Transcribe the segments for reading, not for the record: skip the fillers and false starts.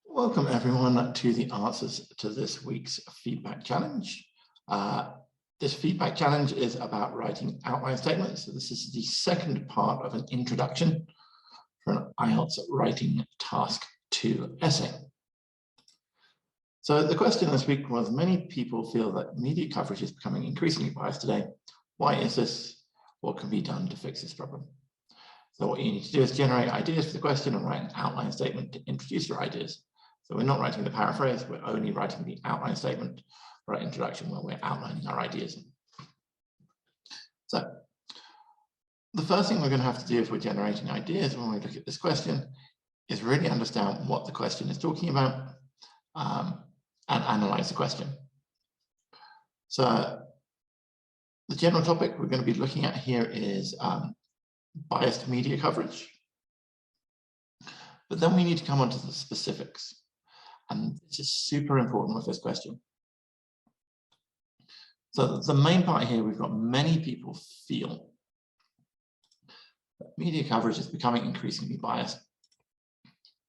Welcome everyone to the answers to this week's feedback challenge. This feedback challenge is about writing outline statements. So this is the second part of an introduction for an IELTS Writing Task 2 essay. So the question this week was, many people feel that media coverage is becoming increasingly biased today. Why is this? What can be done to fix this problem? So what you need to do is generate ideas for the question and write an outline statement to introduce your ideas. So we're not writing the paraphrase, we're only writing the outline statement for our introduction where we're outlining our ideas. So the first thing we're going to have to do if we're generating ideas when we look at this question is really understand what the question is talking about and analyze the question. So the general topic we're going to be looking at here is biased media coverage. But then we need to come on to the specifics. And this is super important with this question. So the main part here, we've got many people feel that media coverage is becoming increasingly biased.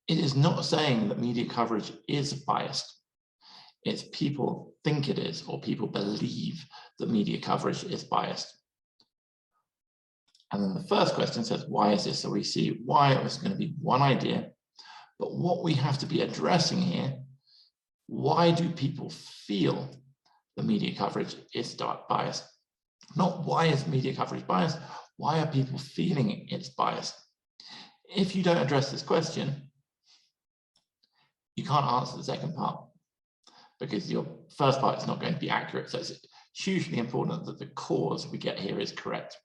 It is not saying that media coverage is biased. It's people think it is, or people believe that media coverage is biased. And then the first question says, why is this? So we see why it was going to be one idea. But what we have to be addressing here, why do people feel the media coverage is biased? Not why is media coverage biased, why are people feeling it's biased? If you don't address this question, you can't answer the second part because your first part is not going to be accurate. So it's hugely important that the cause we get here is correct.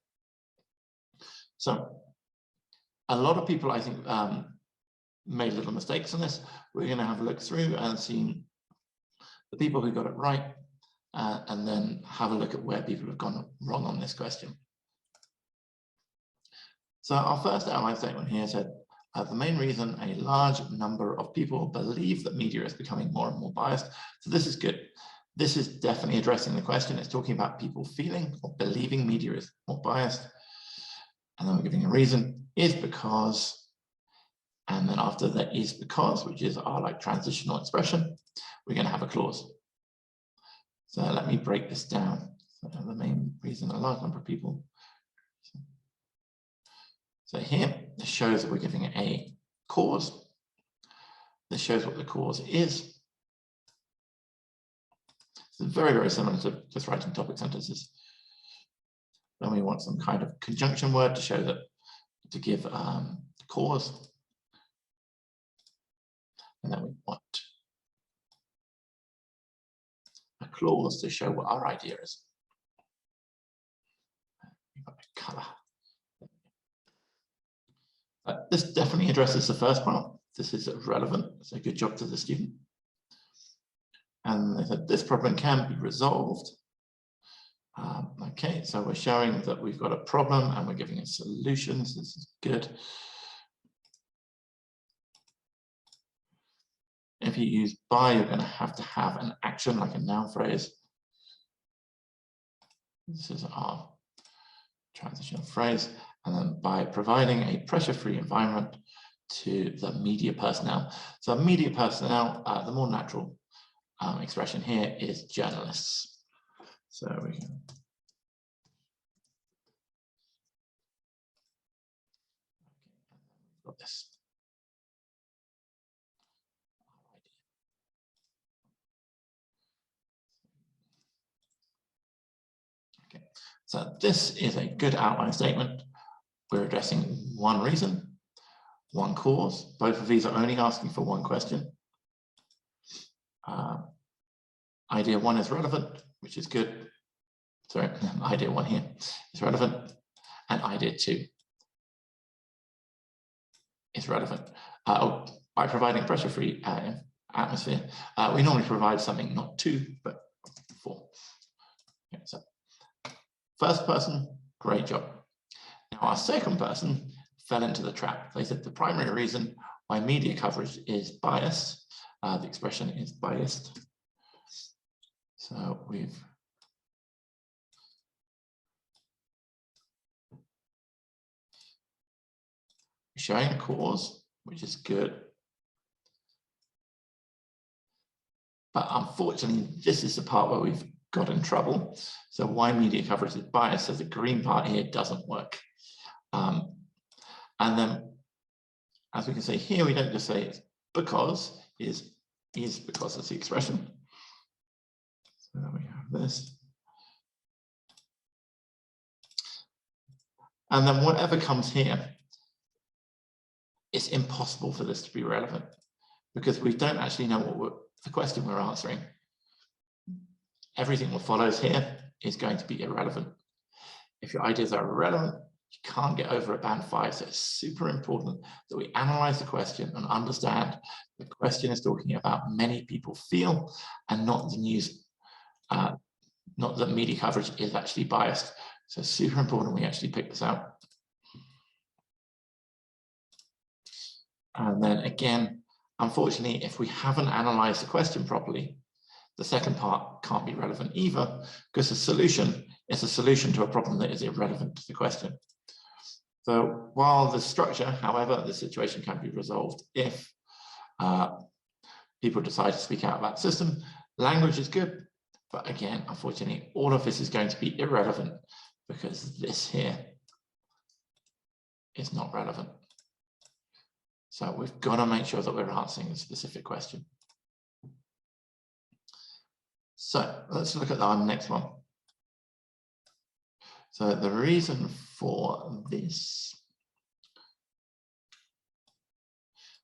So a lot of people, I think, made little mistakes on this. We're going to have a look through and see the people who got it right, and then have a look at where people have gone wrong on this question. So our first outline statement here said, the main reason a large number of people believe that media is becoming more and more biased. So this is good. This is definitely addressing the question. It's talking about people feeling or believing media is more biased. And then we're giving a reason is because. And then after that is because, which is our transitional expression, we're going to have a clause. So let me break this down. So the main reason a large number of people. So here, this shows that we're giving it a cause. This shows what the cause is. It's very, very similar to just writing topic sentences. Then we want some kind of conjunction word to show that, to give cause. And then we want a clause to show what our idea is. We've got a color. This definitely addresses the first part. This is relevant. It's a good job to the student. And they said this problem can be resolved. Okay, so we're showing that we've got a problem and we're giving it solutions. This is good. If you use by, you're going to have an action like a noun phrase. This is our transitional phrase. And then by providing a pressure-free environment to the media personnel. So media personnel, the more natural expression here is journalists. So we can got this. Okay, so this is a good outline statement. We're addressing one reason, one cause. Both of these are only asking for one question. Idea one is relevant, which is good. Sorry, idea one here is relevant, and idea two is relevant. By providing pressure-free atmosphere, we normally provide something not two, but four. Okay, so first person, great job. Now our second person fell into the trap. They said the primary reason why media coverage is biased, the expression is biased. So we've showing a cause, which is good. But unfortunately, this is the part where we've got in trouble. So why media coverage is biased, so the green part here doesn't work. And then, as we can say here, we don't just say it's because, is because it's the expression. So then we have this. And then whatever comes here, it's impossible for this to be relevant because we don't actually know what the question we're answering. Everything that follows here is going to be irrelevant. If your ideas are irrelevant, you can't get over a band 5. So it's super important that we analyze the question and understand the question is talking about many people feel and not the news, not that media coverage is actually biased. So super important we actually pick this out. And then again, unfortunately, if we haven't analyzed the question properly, the second part can't be relevant either, because the solution is a solution to a problem that is irrelevant to the question. So while the structure, however, the situation can be resolved if people decide to speak out about the system. Language is good, but again, unfortunately, all of this is going to be irrelevant because this here is not relevant. So we've got to make sure that we're answering a specific question. So let's look at our next one. So the reason for this.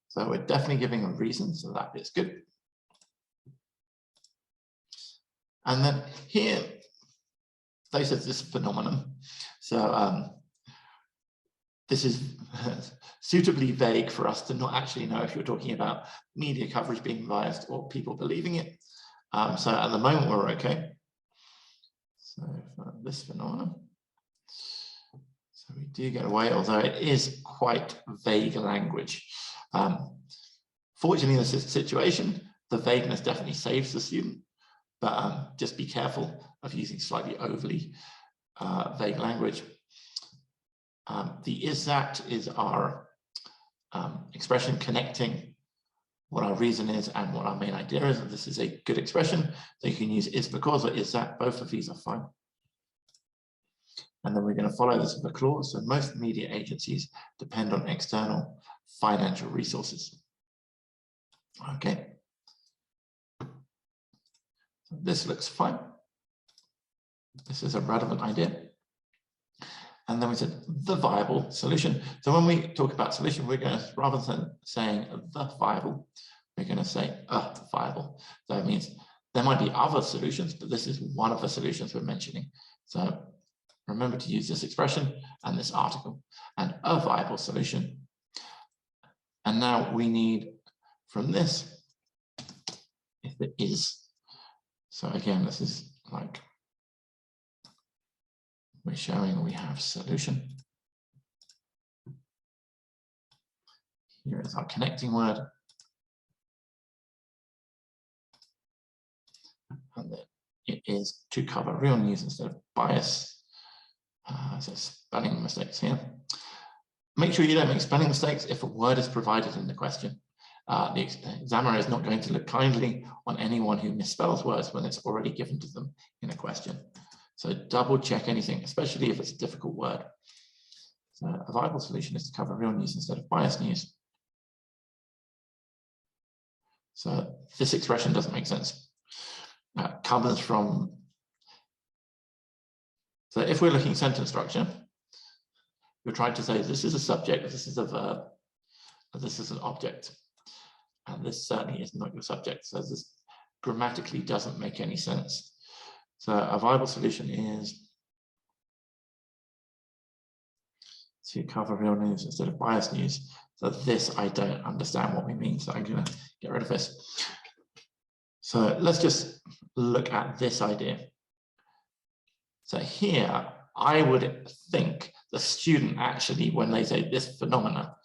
So we're definitely giving a reason, so that is good. And then here, they said this phenomenon. So this is suitably vague for us to not actually know if you're talking about media coverage being biased or people believing it. So at the moment, we're okay. So for this phenomenon. So we do get away, although it is quite vague language. Fortunately, in this situation, the vagueness definitely saves the student, but just be careful of using slightly overly vague language. The is that is our expression connecting what our reason is and what our main idea is. And this is a good expression. So you can use is because or is that. Both of these are fine. And then we're going to follow this with a clause. So most media agencies depend on external financial resources. Okay. So this looks fine. This is a relevant idea. And then we said the viable solution. So when we talk about solution, we're going to, rather than saying the viable, we're going to say a viable. So it means there might be other solutions, but this is one of the solutions we're mentioning. So remember to use this expression and this article and a viable solution. And now we need from this, if it is. So again, this is like, we're showing we have solution. Here is our connecting word. And then it is to cover real news instead of bias. So spelling mistakes here. Make sure you don't make spelling mistakes if a word is provided in the question. The examiner is not going to look kindly on anyone who misspells words when it's already given to them in a question. So double check anything, especially if it's a difficult word. So a viable solution is to cover real news instead of biased news. So this expression doesn't make sense. Comes from, so if we're looking at sentence structure, you're trying to say this is a subject, this is a verb, and this is an object. And this certainly is not your subject. So this grammatically doesn't make any sense. So a viable solution is to cover real news instead of biased news. So this, I don't understand what we mean. So I'm going to get rid of this. So let's just look at this idea. So here, I would think the student actually, when they say this phenomena,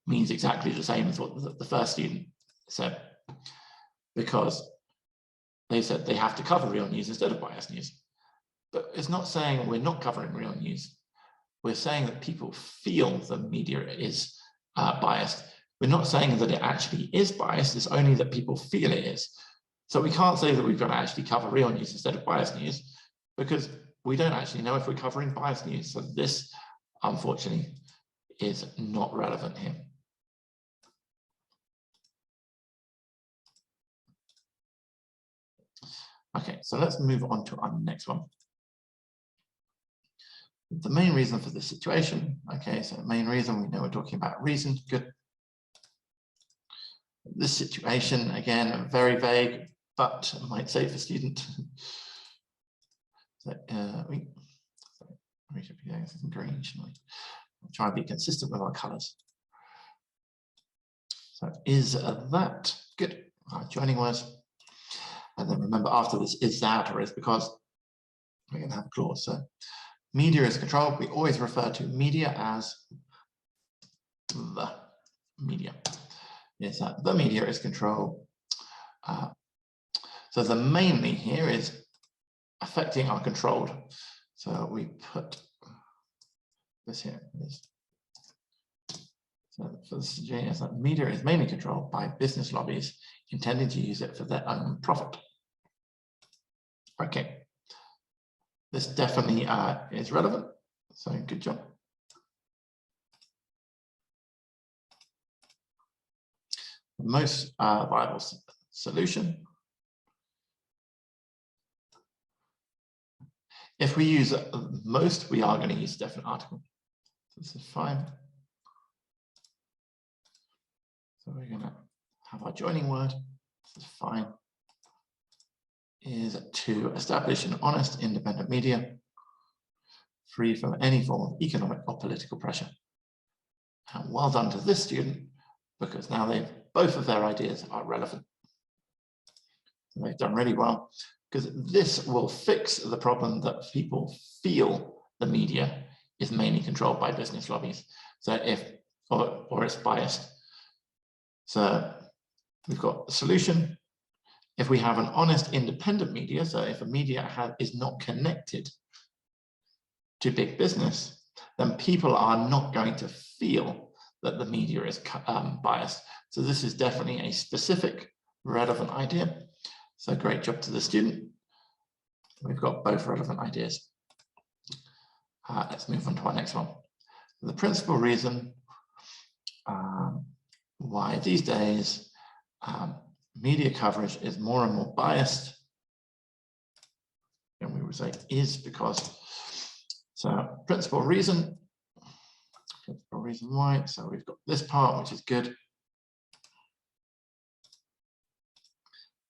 means exactly the same as what the first student said, because they said they have to cover real news instead of biased news. But it's not saying we're not covering real news. We're saying that people feel the media is biased. We're not saying that it actually is biased, it's only that people feel it is. So we can't say that we've got to actually cover real news instead of biased news, because we don't actually know if we're covering biased news. So this, unfortunately, is not relevant here. Okay, so let's move on to our next one. The main reason for this situation. Okay, so the main reason, we know we're talking about reason. Good. This situation, again, very vague, but might save the student. So, we should be doing this in green, shouldn't we? I'll try and be consistent with our colors. So is that good? Our joining words. And then remember, after this is that or is because, we're going to have a clause. So media is controlled. We always refer to media as the media. Yes, the media is controlled. So the mainly here is affecting our controlled. So we put this here. So for the suggestion that media is mainly controlled by business lobbies intending to use it for their own profit. Okay, this definitely is relevant. So good job. The most viable solution. If we use most, we are going to use a definite article. So this is fine. So we're going to have our joining word. This is fine. Is to establish an honest, independent media, free from any form of economic or political pressure. And well done to this student, because now both of their ideas are relevant. And they've done really well, because this will fix the problem that people feel the media is mainly controlled by business lobbies. So or it's biased. So we've got a solution. If we have an honest, independent media, so if a media is not connected to big business, then people are not going to feel that the media is biased. So this is definitely a specific, relevant idea. So great job to the student. We've got both relevant ideas. Let's move on to our next one. The principal reason why these days media coverage is more and more biased, and we would say is because, so principal reason why, so we've got this part, which is good.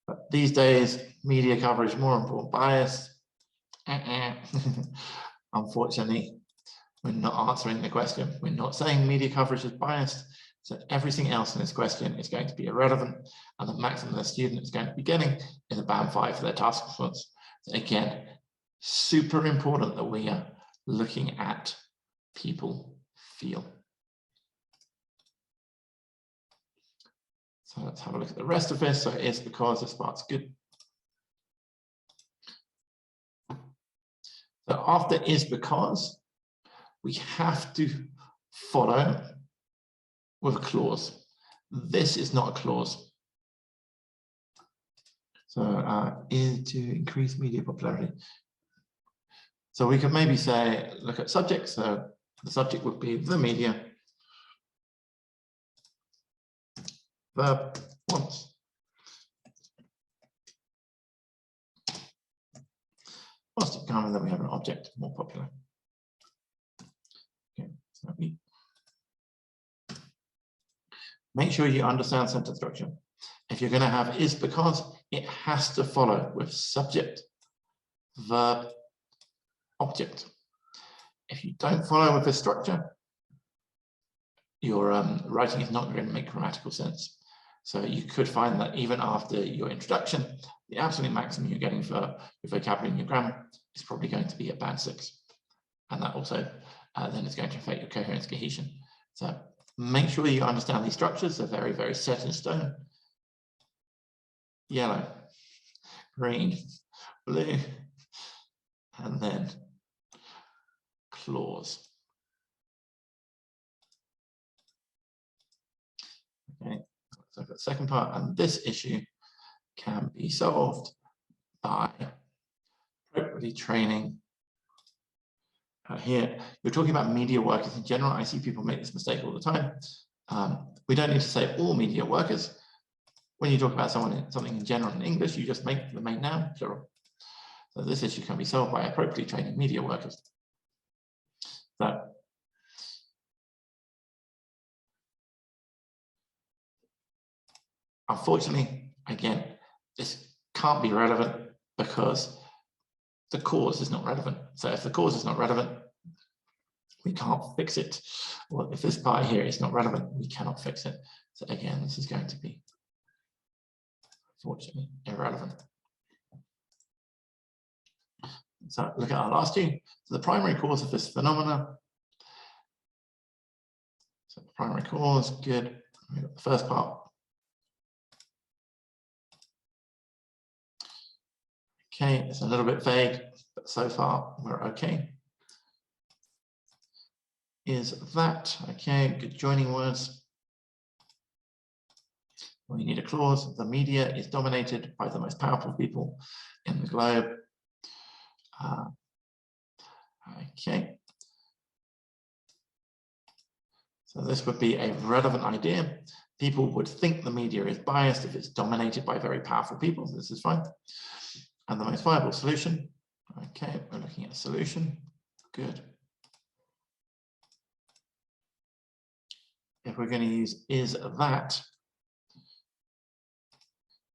But these days, media coverage more and more biased. Unfortunately, we're not answering the question. We're not saying media coverage is biased. So everything else in this question is going to be irrelevant, and the maximum the student is going to be getting is a band 5 for their task performance. So again, super important that we are looking at people feel. So let's have a look at the rest of this. So it's because this part's good. So after is because, we have to follow with a clause. This is not a clause. So is to increase media popularity. So we could maybe say, look at subject. So the subject would be the media. Verb wants. Must have come, and then we have an object more popular. Okay, so make sure you understand sentence structure. If you're going to have is because, it has to follow with subject, verb, object. If you don't follow with this structure, your writing is not going to make grammatical sense. So you could find that even after your introduction, the absolute maximum you're getting for your vocabulary and your grammar is probably going to be at band 6. And that also then is going to affect your coherence, cohesion. So make sure you understand these structures. They're very, very set in stone. Yellow, green, blue, and then clause. Okay, so the second part, and this issue can be solved by appropriately training. Here, you're talking about media workers in general. I see people make this mistake all the time. We don't need to say all media workers. When you talk about something in general in English, you just make the main noun plural. So this issue can be solved by appropriately training media workers. So unfortunately, again, this can't be relevant because the cause is not relevant. So if the cause is not relevant, we can't fix it. Well, if this part here is not relevant, we cannot fix it. So again, this is going to be, unfortunately, irrelevant. So look at our last two. So the primary cause of this phenomena. So the primary cause, good. We got the first part. Okay, it's a little bit vague, but so far we're okay. Is that, okay, good joining words. We need a clause. The media is dominated by the most powerful people in the globe. Okay. So this would be a relevant idea. People would think the media is biased if it's dominated by very powerful people. So this is fine. And the most viable solution. Okay, we're looking at a solution. Good. If we're going to use is that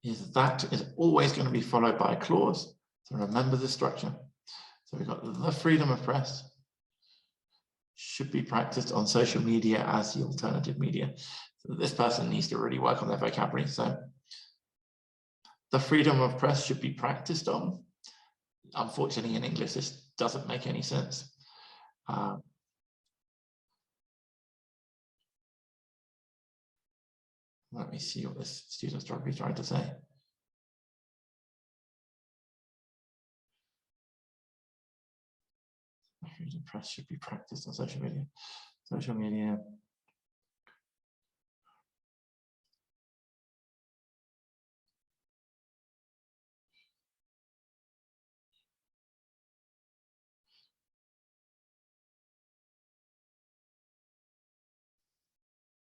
is always going to be followed by a clause. So remember the structure. So we've got the freedom of press should be practiced on social media as the alternative media. So this person needs to really work on their vocabulary. So the freedom of press should be practiced on. Unfortunately, in English, this doesn't make any sense. Let me see what this student's probably trying to say. Freedom of press should be practiced on social media. Social media.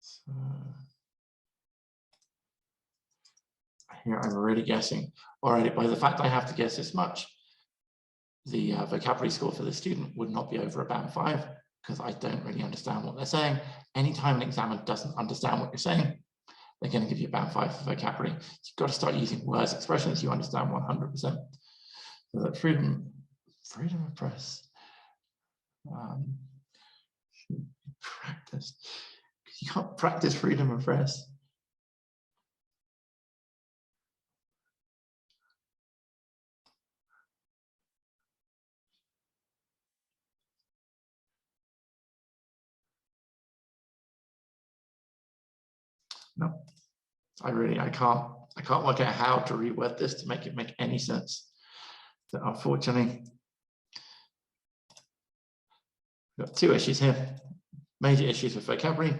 So here I'm already guessing. Already, by the fact I have to guess this much, the vocabulary score for the student would not be over a band 5 because I don't really understand what they're saying. Anytime an examiner doesn't understand what you're saying, they're going to give you a band 5 for vocabulary. So you've got to start using words, expressions you understand 100%. So that freedom of press should be practiced. You can't practice freedom of press. No, I can't work out how to reword this to make it make any sense. So unfortunately, we've got two issues here. Major issues with vocabulary,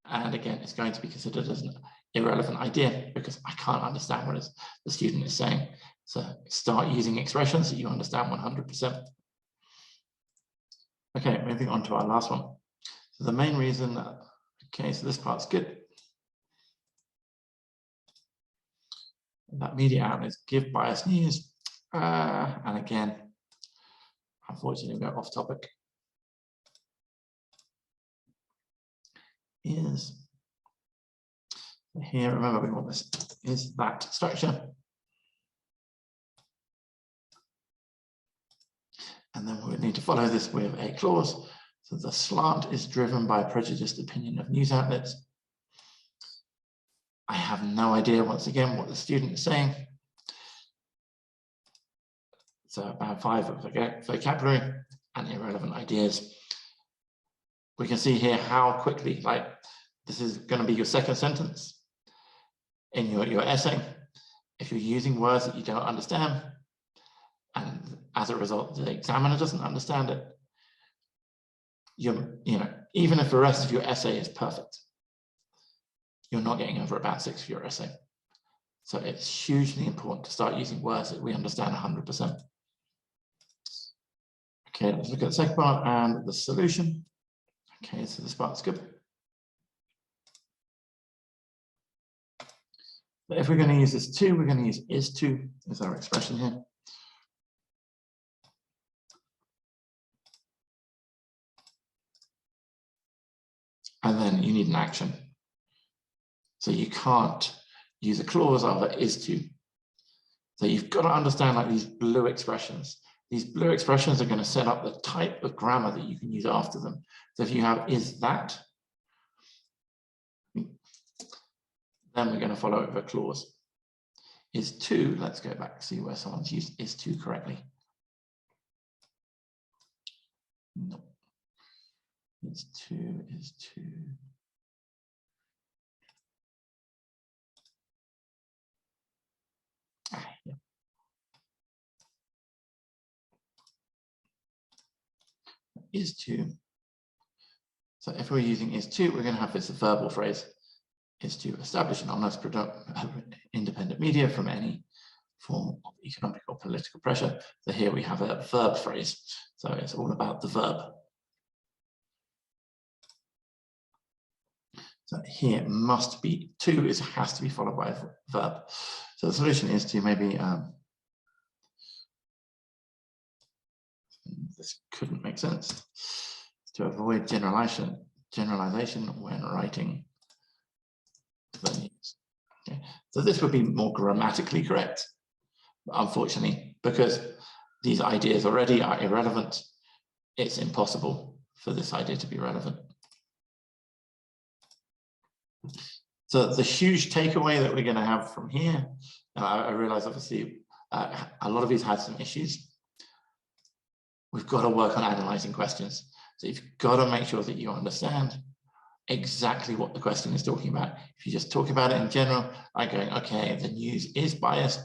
and again, it's going to be considered as an irrelevant idea because I can't understand what the student is saying. So start using expressions that you understand 100%. Okay, moving on to our last one. So the main reason that, okay, so this part's good. That media outlets give biased news. And again, unfortunately, we go off topic. Is here, remember we want this, is that structure. And then we need to follow this with a clause. So the slant is driven by a prejudiced opinion of news outlets. I have no idea, once again, what the student is saying. So about 5 of vocabulary and irrelevant ideas. We can see here how quickly, like this is going to be your second sentence in your essay. If you're using words that you don't understand, and as a result, the examiner doesn't understand it, you know, even if the rest of your essay is perfect, you're not getting over a band 6 for your essay. So it's hugely important to start using words that we understand 100%. Okay, let's look at the second part and the solution. Okay, so this part's good. But if we're going to use this to, we're going to use is to as our expression here. And then you need an action. So you can't use a clause of it is to. So you've got to understand like these blue expressions. These blue expressions are going to set up the type of grammar that you can use after them. So if you have is that, then we're going to follow it with a clause. Is to, let's go back, see where someone's used is to correctly. No. Is to. Yeah. Is to. So if we're using is to, we're going to have this verbal phrase. Is to establish an honest independent media from any form of economic or political pressure. So here we have a verb phrase. So it's all about the verb. So here must be to has to be followed by a verb. So the solution is to maybe this couldn't make sense. To avoid generalization when writing the news. Okay. So this would be more grammatically correct, unfortunately, because these ideas already are irrelevant. It's impossible for this idea to be relevant. So the huge takeaway that we're going to have from here, and I realize obviously a lot of these had some issues. We've got to work on analyzing questions. So you've got to make sure that you understand exactly what the question is talking about. If you just talk about it in general, like going, okay, the news is biased,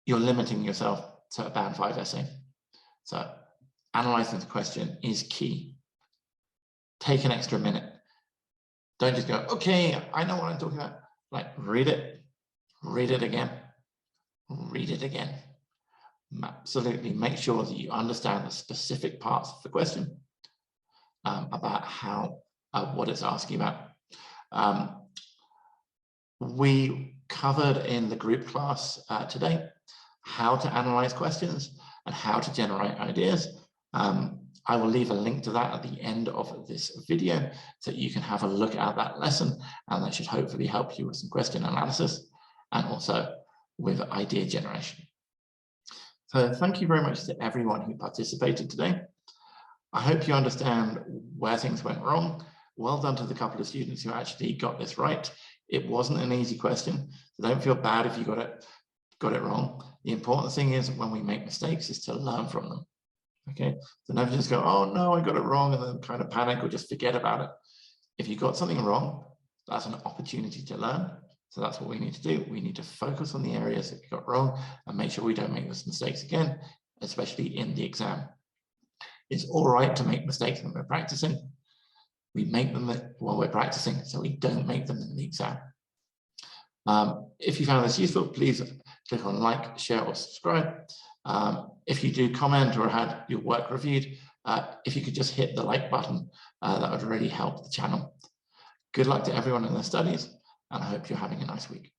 you're limiting yourself to a band 5 essay. So analyzing the question is key. Take an extra minute. Don't just go, okay, I know what I'm talking about. Like, read it again, read it again. Absolutely make sure that you understand the specific parts of the question about how, what it's asking about. We covered in the group class today how to analyze questions and how to generate ideas. I will leave a link to that at the end of this video so you can have a look at that lesson, and that should hopefully help you with some question analysis and also with idea generation. So thank you very much to everyone who participated today. I hope you understand where things went wrong. Well done to the couple of students who actually got this right. It wasn't an easy question, so don't feel bad if you got it wrong. The important thing is when we make mistakes is to learn from them. Okay, so never just go, oh no, I got it wrong, and then kind of panic or just forget about it. If you got something wrong, that's an opportunity to learn. So that's what we need to do. We need to focus on the areas that we got wrong and make sure we don't make those mistakes again, especially in the exam. It's all right to make mistakes when we're practicing. We make them while we're practicing, so we don't make them in the exam. If you found this useful, please click on like, share, or subscribe. If you do comment or had your work reviewed, if you could just hit the like button, that would really help the channel. Good luck to everyone in their studies, and I hope you're having a nice week.